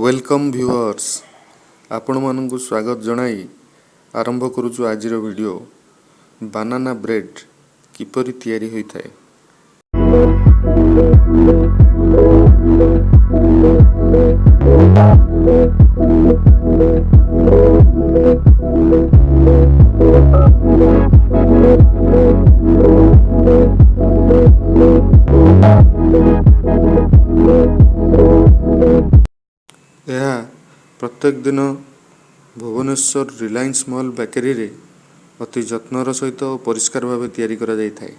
Welcome viewers आपण मानकु स्वागत जनाई आरंभ करूछु आजिर वीडियो बनाना ब्रेड किपरि तयारी होइथाय। यह प्रत्येक दिन भुवनेश्वर रिलायंस मॉल बेकरी रे अति जत्नर सहित और परिष्कार भाव तैयारी करा जाय थाए।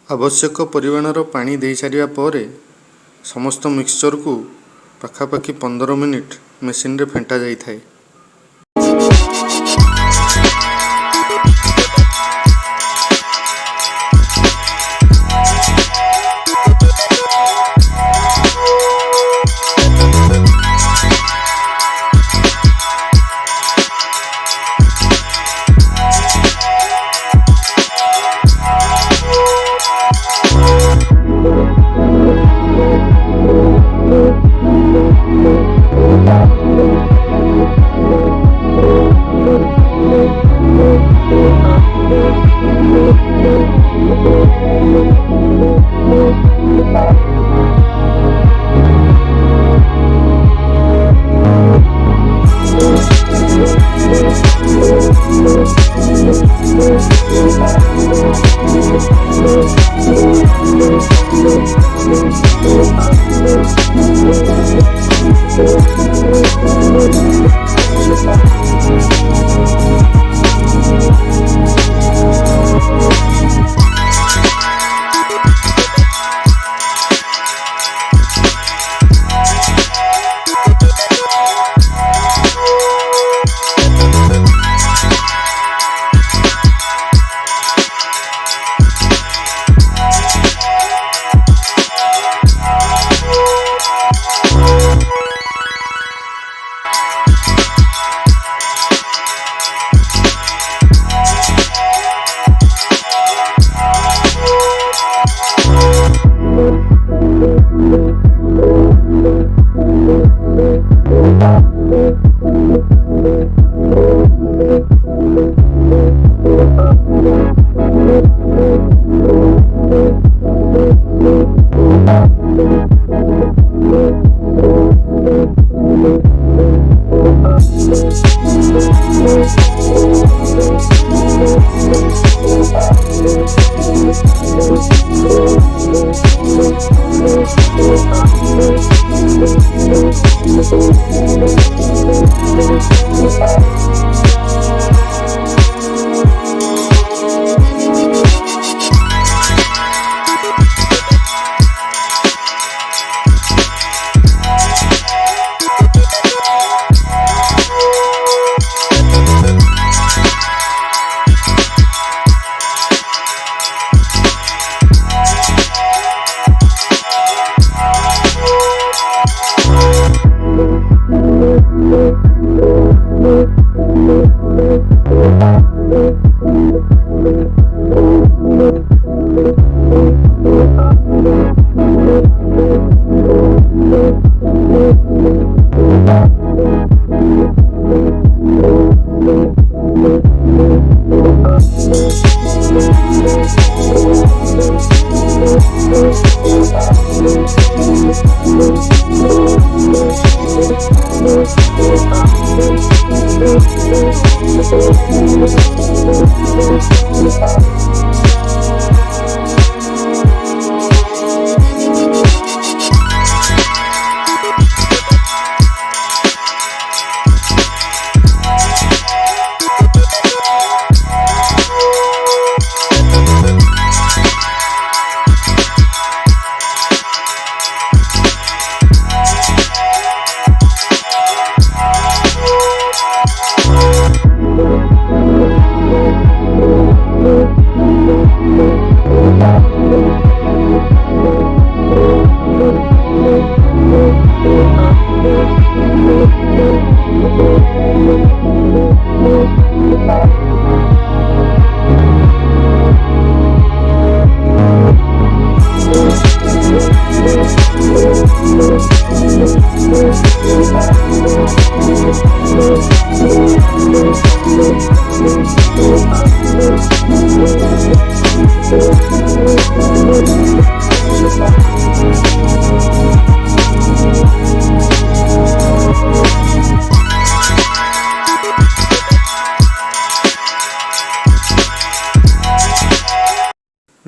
आवश्यक परिमाणर पानी दे सारिया परे समस्त मिक्सचर को पाखापाखि 15 मिनिट मेसीन रे फेंटा जाई थाए।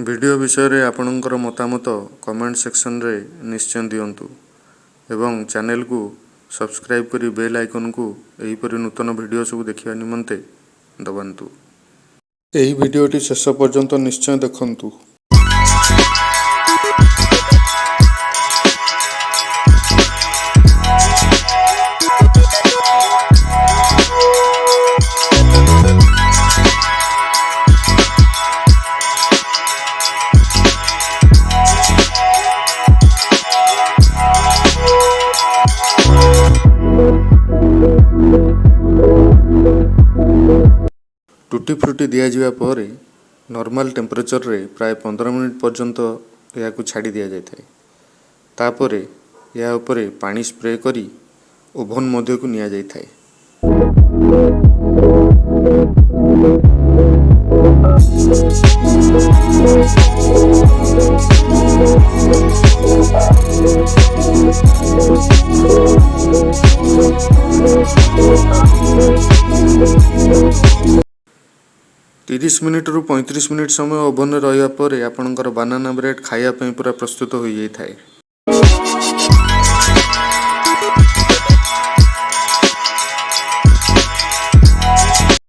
ଭିଡ଼ିଓ ବିଷୟରେ ଆପଣଙ୍କର ମତାମତ କମେଣ୍ଟ ସେକ୍ସନରେ ନିଶ୍ଚୟ ଦିଅନ୍ତୁ ଏବଂ ଚ୍ୟାନେଲକୁ ସବସ୍କ୍ରାଇବ୍ କରି ବେଲ୍ ଆଇକନକୁ ଏହିପରି ନୂତନ ଭିଡ଼ିଓ ସବୁ ଦେଖିବା ନିମନ୍ତେ ଦବାନ୍ତୁ। ଏହି ଭିଡ଼ିଓଟି ଶେଷ ପର୍ଯ୍ୟନ୍ତ ନିଶ୍ଚୟ ଦେଖନ୍ତୁ। टूटी फ्रूटी दिया पर नॉर्मल टेम्परेचर रे प्राय 15 मिनिट पर्यंत या छाड़ी दि जाए। तापर या उपरे पानी स्प्रे करी ओभन मध्य को निया जाय थाए। 30 मिनिट रु 35 मिनिट समय ओभन रहा पर आपणकर बानाना ब्रेड खाया पूरा प्रस्तुत हो जाए।